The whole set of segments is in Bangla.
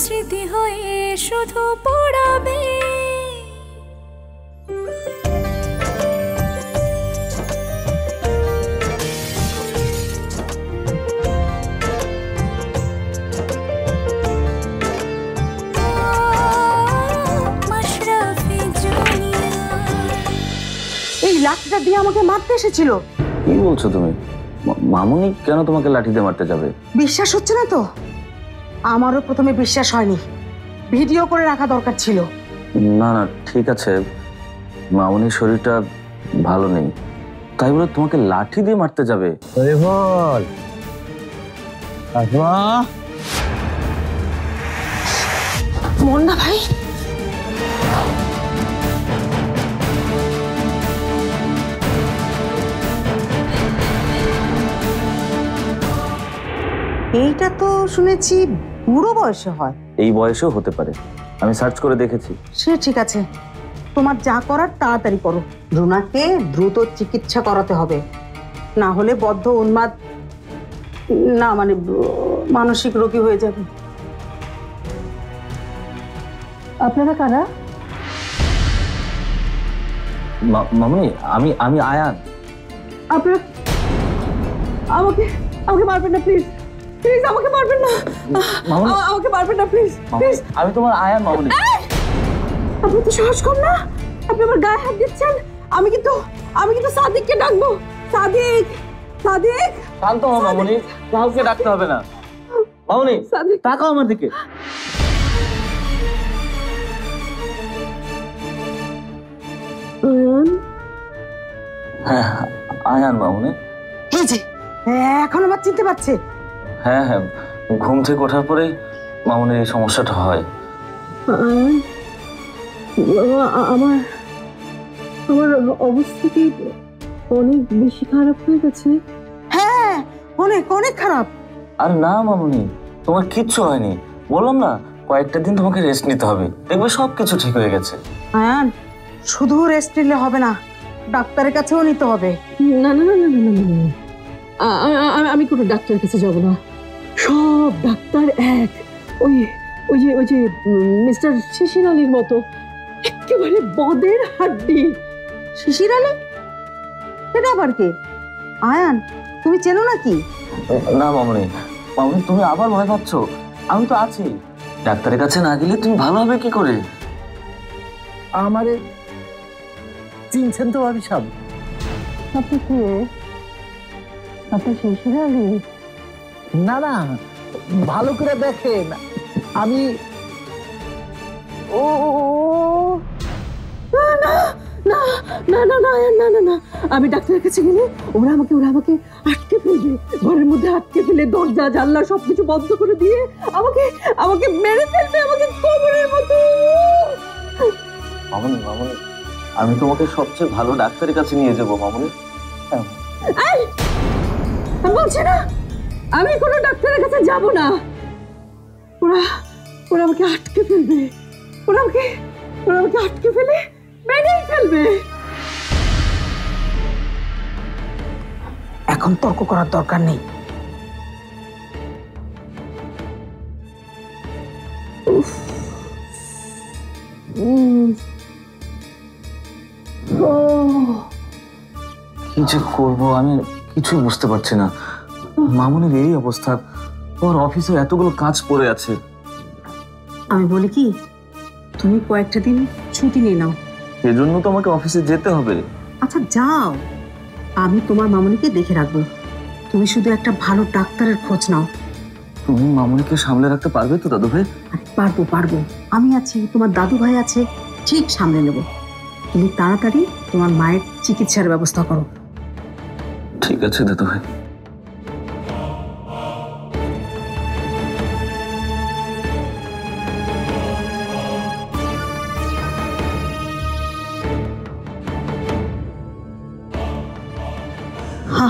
স্মৃতি হয়ে শুধু পড়াবে। এই লাঠিটা দিয়ে আমাকে মারতে এসেছিল। কি বলছো তুমি? মামুনি কেন তোমাকে লাঠি দিয়ে মারতে যাবে? বিশ্বাস হচ্ছে না তো? আমারও প্রথমে বিশ্বাস হয়নি, ভিডিও করে রাখা দরকার ছিল। না না ঠিক আছে, মামুনির শরীরটা ভালো নেই, তাই বলে তোমাকে লাঠি দিয়ে মারতে যাবে? বল আসমা। মুন্না ভাই, এইটা তো শুনেছি বুড়ো বয়সে হয়। এই বয়সেও হতে পারে, আমি সার্চ করে দেখেছি। সে ঠিক আছে, তোমার যা করার তাড়াতাড়ি করো। রুনাকে দ্রুত চিকিৎসা করাতে হবে, না হলে বদ্ধ উন্মাদ, না মানে মানসিক রোগী হয়ে যাবে। আপনারা কারা? মামুনি আমি আমি আয়ান। আপনারা আমাকে আমাকে মারবেন না প্লিজ, প্লিজ আমাকে মারবেন না, আমাকে মারবেন না প্লিজ প্লিজ। আমি তোমার আয়ান মামুনি। আপনি তো সাহস কম না, আপনি আমার গায়ে হাত দিচ্ছেন। আমি কিন্তু সাদিককে ডাকবো। সাদিক, সাদিক। শান্ত হও মামুনি, কাউকে ডাকতে হবে না। মামুনি তাকাও আমার দিকে। হ্যাঁ আয়ান মামুনি। এই যে এখন আমার চিনতে পারছে। হ্যাঁ হ্যাঁ, ঘুম থেকে ওঠার পরেই মামুনির এই সমস্যাটা হয়। আমার আমার অবস্থা কি অনেক বেশি খারাপ হয়ে গেছে? হ্যাঁ অনেক অনেক খারাপ। আর না মামুনি, তোমার কিচ্ছু হয়নি, বললাম না কয়েকটা দিন তোমাকে রেস্ট নিতে হবে, দেখবে সবকিছু ঠিক হয়ে গেছে। আয়ান শুধু রেস্ট নিলে হবে না, ডাক্তারের কাছেও নিতে হবে। না না না না না না না, আমি কোনো ডাক্তারের কাছে যাব না। সব ডাক্তার এক, ওই ওই যে মিস্টার শিশির আলীর মতো, একেবারে বদের হাড্ডি। শিশির আলী? এটা আবার কে? আয়ান তুমি চেনো নাকি? না মামুনি, মামুনি তুমি আবার ভয় পাচ্ছ, আমি তো আছি। ডাক্তারের কাছে না গেলে তুমি ভালো হবে কি করে? আমারে চিনছেন তো ভাবি সাহেব? আপনি কে? আপনি শিশির আলী? না না, ভালো করে দেখেন, আমি ও না না না না না না না না, আমি ডাক্তারের কাছে গেলে ওরা আমাকে আটকে ফেলবে, ঘরের মধ্যে আটকে ফেলে দরজা জানলা সবকিছু বন্ধ করে দিয়ে আমাকে আমাকে মেরে ফেলবে, আমাকে কবরের মতো। মামুনি মামুনি, আমি তোমাকে সবচেয়ে ভালো ডাক্তারের কাছে নিয়ে যাবো মামুনি। আমি বলছি না আমি কোনো ডাক্তারের কাছে যাব না, ওরা ওরা আমাকে আটকে ফেলবে, ওরা আমাকে আটকে ফেলে মেরেই ফেলবে। এখন তর্ক করার দরকার নেই। কি যে করবো আমি কিছু বুঝতে পারছি না। মামুনির এই অবস্থা, ওর অফিসে এতগুলো কাজ পড়ে আছে। আমি বলি কি, তুমি কয়েকটা দিন ছুটি নিয়ে নাও। এজন্য তো আমাকে অফিসে যেতে হবে। আচ্ছা যাও, আমি তোমার মামুনিকে দেখে রাখবো। তুমি শুধু একটা ভালো ডাক্তারের খোঁজ নাও। তুমি মামুনিকে সামলে রাখতে পারবে তো দাদু ভাই? পারবো পারবো, আমি আছি, তোমার দাদু ভাই আছে, ঠিক সামলে নেব। তুমি তাড়াতাড়ি তোমার মায়ের চিকিৎসার ব্যবস্থা করো। ঠিক আছে দাদু ভাই।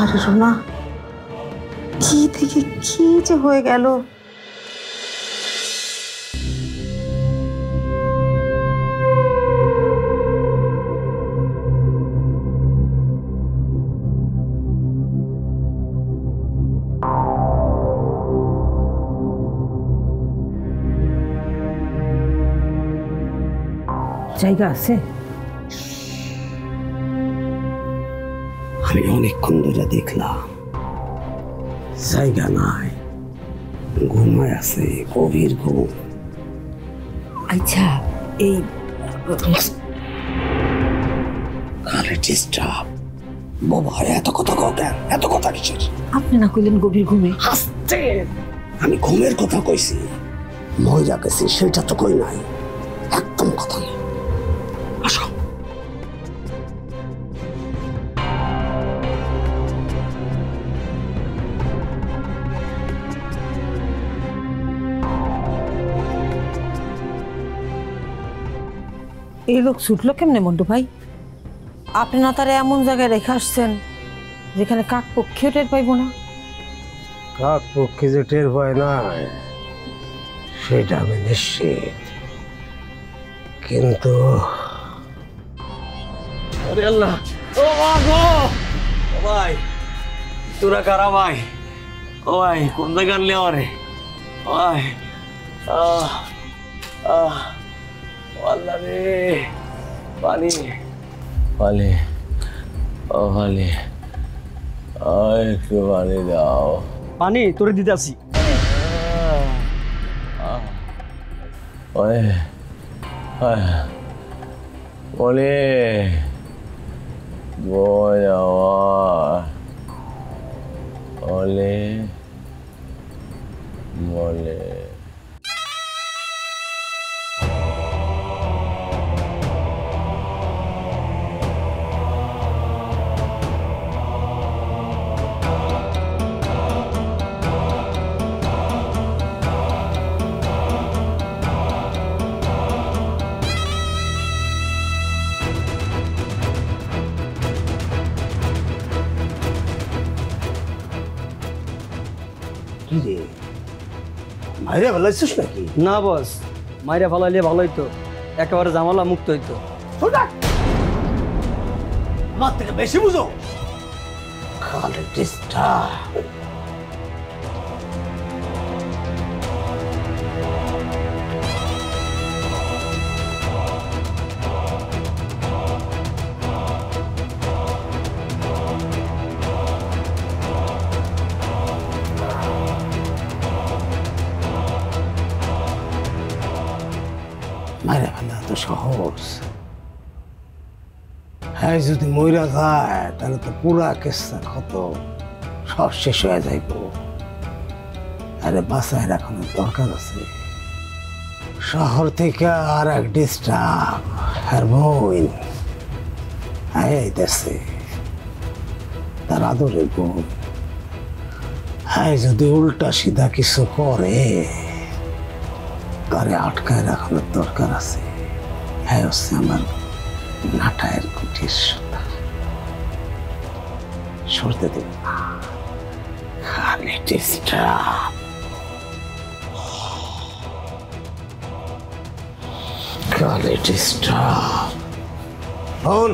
আরে রুনা, কি থেকে কি যে হয়ে গেল। জায়গা আছে? আমি অনেকক্ষণ ধরে দেখলাম, জায়গা নাই, ঘুমায় আছে, গভীর ঘুম। আচ্ছা, এই কালে ডিস্টার্ব। বাবা এত কথা কও কেন? এত কথা কিসের? আপনি না কইলেন গভীর ঘুমে? হাসতে আমি ঘুমের কথা কইছি, মজা গেছি সেটা তো কই নাই। একদম কথা নেই। আসো। এই লোক ছুটলো কেমনে মন্টু ভাই? আপনি না তারা এমন জায়গায় রেখে আসছেন যেখানে কাক পক্ষীও টের পাইব না। কাক পক্ষে যে টের পায় না সেটা আমি নিশ্চিত, কিন্তু আরে আল্লাহ, ও মা গো, ও ভাই তোরা কারা ভাই? ও ভাই কোন জায়গা আনলে আমারে? ও ভাই আল্লাহ রে, পানি পানি, ও পানি, একটু পানি দাও। পানি তোরে দিতে আসি। ওই বলে বলে বলে বলে কি রে, মাইরে ফেলাইছিস নাকি? না বস, মাইরা ফালাইলে ভালো হইতো, একেবারে জামালা মুক্ত হইতো। আমার থেকে বেশি বুঝো। কালে ডিস্টার্ব। মাইরা ফেলা তো সহজ। হ্যাঁ, যদি মইরা যায় তাহলে তো পুরা কেসটা কত সব শেষ হয়ে যাইব। আরে বাসায় রাখানোর দরকার আছে। শহর থেকে আর এক ডিস্টার্ব, আর বোন আইতেছে, তার আদরের বোন। হ্যাঁ, যদি উল্টা সিধা কিছু করে তারে আটকায় রাখানোর দরকার আছে। হ্যাঁ হচ্ছে আমার নাটায়ের কুটির সুতা, সরতে দেব না। খালি ডিস্টার্ব, খালি ডিস্টার্ব। শোন,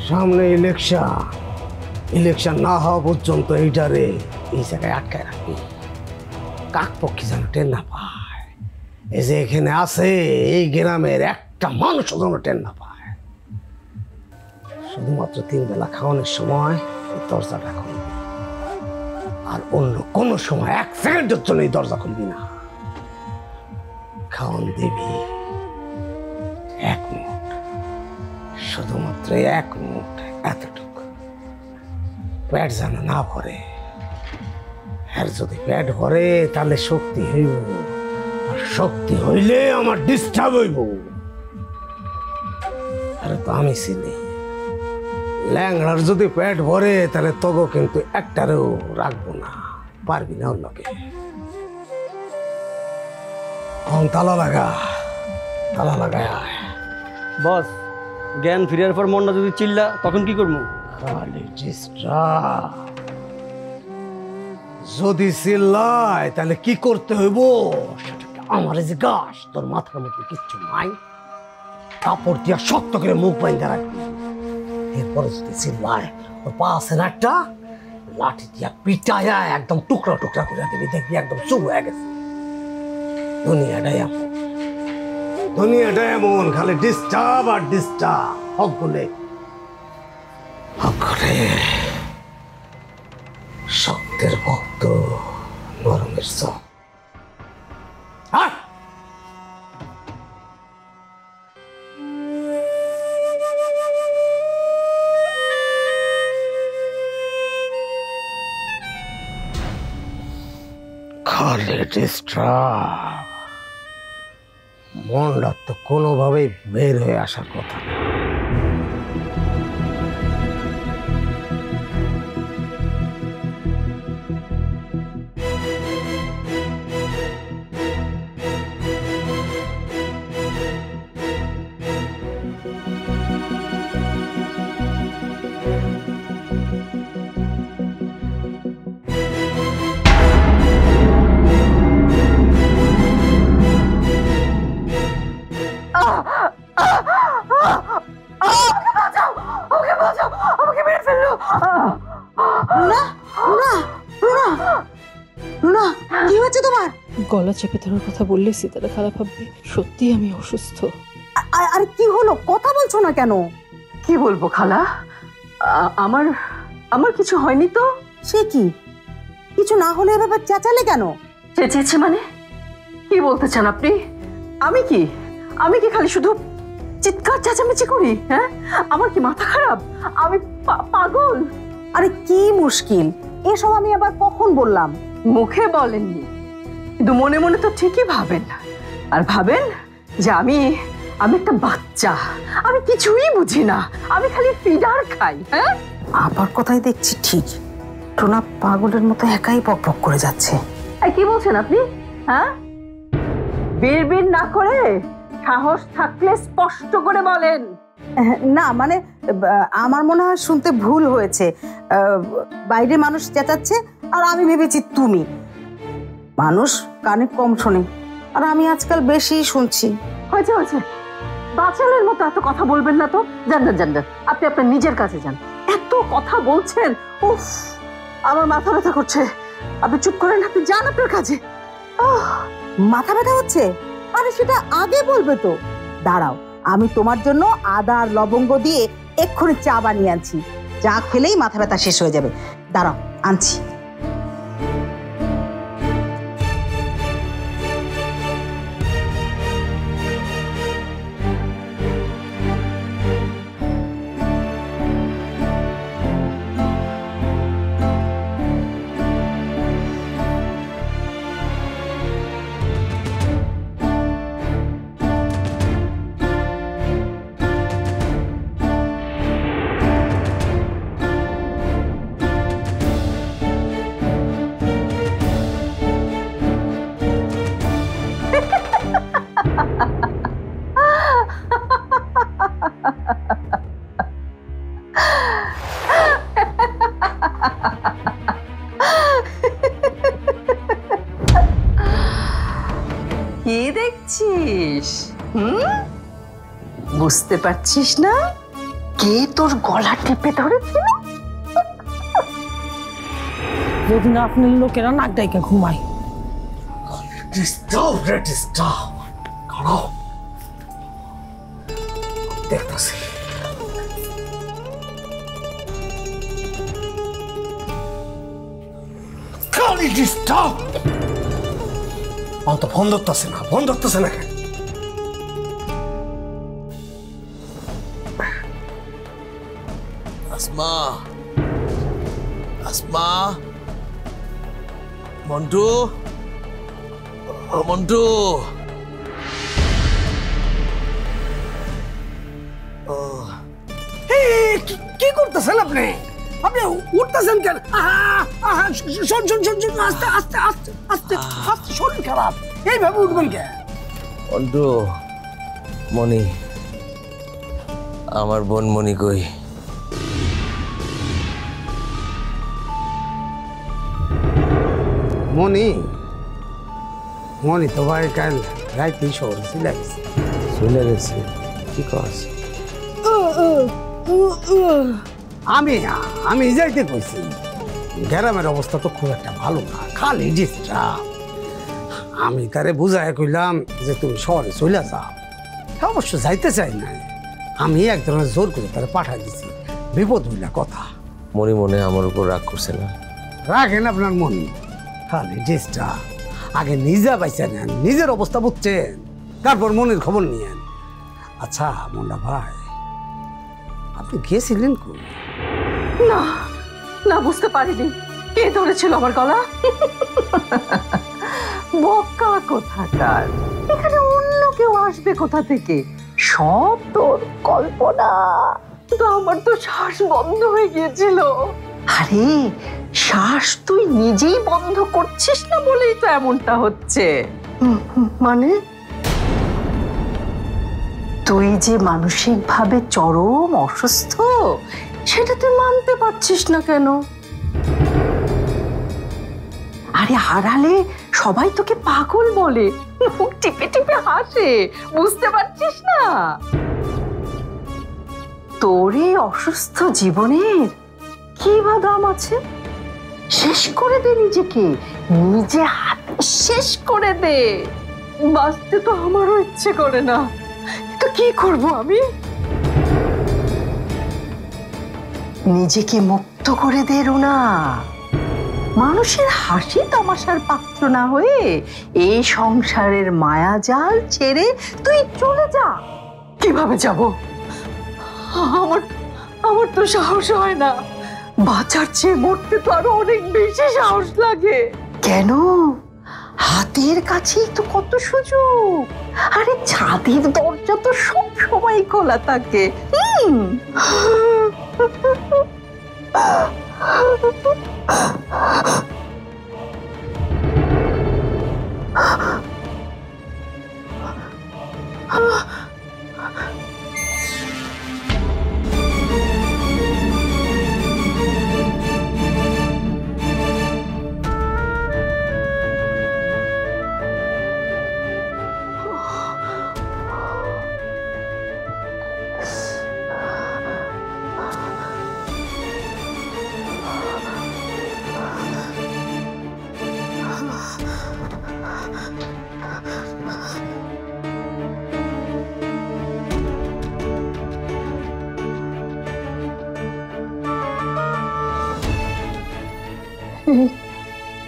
সামনে ইলেকশন না হওয়া পর্যন্ত এইটারে এই জায়গায় আটকায় রাখবি। কাক পক্ষী যেন টের না পায়। এই যে এখানে আছে, এই গ্রামের একটা মানুষ যেন টের না পায়। শুধুমাত্র 3 বেলা খাওয়ানোর সময় দরজাটা খুলবি, আর অন্য কোনো সময় 1 সেকেন্ডের জন্য এই দরজা খুলবি না। খাওয়ান দিবি 1 মুঠ, শুধুমাত্র 1 মুঠ, এতটুকু। পেট যেন না ভরে। আর যদি পেট ভরে তাহলে শক্তি হইব, আর শক্তি হইলে আমার ডিস্টার্ব হইব। আরে তো আমি চিনি, ল্যাংড়ার যদি পেট ভরে তাহলে তবু কিন্তু একটারেও রাখবো না, পারবি না। ওর লোকে তালা লাগায় বস, জ্ঞান ফিরার পর মনটা যদি চিল্লা তখন কি করবো? খালি ডিস্টার্ব। যদি চিল্লায় তাহলে কি করতে হইব সেটাকে আমার যে গাছ, তোর মাথার মধ্যে কিচ্ছু নাই। কাপড় দিয়া শক্ত করে মুখ বাইন্ধা রাখবি। এরপরে যদি চিল্লায়, ওর পা আছে না একটা, লাঠি দিয়া পিটায়া একদম টুকরা টুকরা করে দিবি। দেখবি একদম চুপ হয়ে গেছে। দুনিয়াটাই দুনিয়াটা এমন, খালি ডিস্টার্ব আর ডিস্টার্ব। হকগুলে শক্তের ভক্ত, নরমের সব। খালি ডিস্টার্ব। মনটা তো কোনোভাবেই বের হয়ে আসার কথা না। কি হয়েছে তোমার? গলা চেপে ধরার কথা বললে সীতারা খারাপ ভাববে। সত্যি আমি অসুস্থ। আরে কি হলো, কথা বলছো না কেন? কি বলবো খালা, আমার আমার কিছু হয়নি তো। সে কি, কিছু না হলে এভাবে চেঁচালে কেন? চেঁচিয়েছে মানে কি বলতে চান আপনি? আমি কি খালি শুধু চিৎকার চেঁচামেচি করি? হ্যাঁ, আমার কি মাথা খারাপ? আমি পাগল? আরে কি মুশকিল, এসব আমি আবার কখন বললাম? মুখে বলেননি, কিন্তু মনে মনে তো ঠিকই ভাবেন। আর ভাবেন যে আমি একটা বাচ্চা, আমি কিছুই বুঝি না, আমি খালি ফিডার খাই। হ্যাঁ, আবার কথাই দেখছি ঠিক। টোনা পাগলের মতো একাই বকবক করে যাচ্ছে। কি বলছেন আপনি? হ্যাঁ, বিড়বিড় না করে সাহস থাকলে স্পষ্ট করে বলেন। না মানে আমার মনে হয় শুনতে ভুল হয়েছে। বাইরে মানুষ চেঁচাচ্ছে আর আমি ভেবেছি তুমি। মানুষ কানে কম শোনে, আর আমি আজকাল বেশি শুনছি। হয়েছে, বাচালের মতো এত কথা বলবেন না তো। যান, আপনি আপনার নিজের কাছে যান। এত কথা বলছেন, উফ, আমার মাথা ব্যথা করছে। আপনি চুপ করেন, আপনি যান আপনার কাছে। মাথা ব্যথা হচ্ছে? আরে সেটা আগে বলবে তো। দাঁড়াও, আমি তোমার জন্য আদা আর লবঙ্গ দিয়ে এক্ষুনি চা বানিয়ে আনছি। চা খেলেই মাথা ব্যথা শেষ হয়ে যাবে। দাঁড়াও, আনছি। কি দেখছিস? বুঝতে পারছিস না কে তোর গলা টিপে ধরেছিল? যদি না আপনার লোকেরা নাক ডাইকা ঘুমায়। দেখতেছি খালি ডিস্টার্ব। অন্ত ফোন ধরতেছে না কেন? আসমা, মন্টু, মন্টু, কি করতেছেন আপনি? আপনি উঠতেছেন কেন? শোন, আস্তে আস্তে আস্তে আস্তে আস্তে, শরীর খারাপ, এইভাবে উঠবেন কেন? মন্টু, মনি, আমার বোন মনি কই? মনি তো ভাই কাল রাইতে শহরে চলে গেছে। কি কস? আমি যাইতে কইছি। গ্রামের অবস্থা তো খুব একটা ভালো না, খালি ডিস্টার্ব। আমি তারে বুঝায় কইলাম যে তুমি শহরে চলে যাও, অবশ্য যাইতে চাই না, আমি এক ধরনের জোর করে তারা পাঠাই দিছি, বিপদ হইলা কথা। মনে মনে আমার উপর রাগ করছে না? রাখেন আপনার মন, খালি ড্রেসটা আগে নিজে বাইসা নেন, নিজের অবস্থা বুঝছেন, তারপর মনের খবর নিয়েন। আচ্ছা মুন্না ভাই, আপনি গেছিলেন কই? না না, বুঝতে পারিনি কে ধরেছিল আমার গলা। বোকা কোথাকার, এখানে অন্য কেউ আসবে কোথা থেকে? সব তোর কল্পনা। তো আমার তো শ্বাস বন্ধ হয়ে গিয়েছিল। আরে শ্বাস তুই নিজেই বন্ধ করছিস না বলেই তো এমনটা হচ্ছে। মানে তুই যে মানসিকভাবে চরম অসুস্থ, সেটা তুই মানতে পারছিস না কেন? আরে হারালে সবাই তোকে পাগল বলে, মুখ টিপে টিপে হাসে, বুঝতে পারছিস না? তোর এই অসুস্থ জীবনের কি বা দাম আছে? শেষ করে দে নিজেকে, নিজে হাতে শেষ করে দে। বাঁচতে তো আমারও ইচ্ছে করে না, তো কি করব আমি? নিজেকে মুক্ত করে দে রুনা, মানুষের হাসি তামাশার পাত্র না হয়ে এই সংসারের মায়াজাল ছেড়ে তুই চলে যা। কিভাবে যাব? আমার তো সাহস হয় না। বাঁচার চেয়ে মরতে তো আরো অনেক বেশি সাহস লাগে। কেন? হাতের কাছেই তো কত সুযোগ। আরে ছাদের দরজা তো সব সময় খোলা থাকে।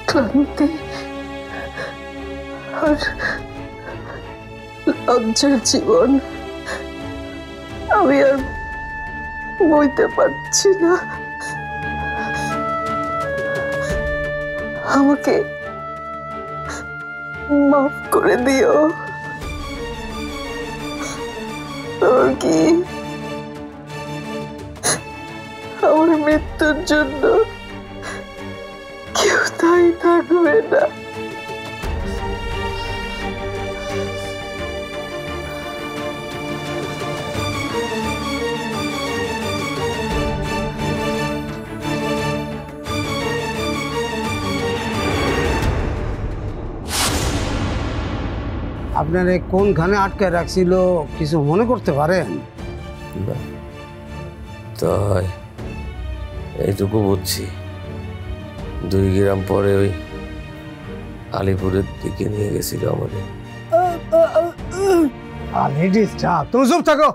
ক্লান্তি আর লজ্জার জীবন আমি আর বইতে পারছি না। আমাকে মাফ করে দিও। তোর কি আমার মৃত্যুর জন্য কেউ তাই থাকবে না? আপনারা কোনখানে আটকে রাখছিল কিছু মনে করতে পারেন? তাই এইটুকু বুঝছি, 2 গ্রাম পরে ওই আলিপুরের দিকে নিয়ে গেছিল আমাদের। তুমি চুপ থাকো।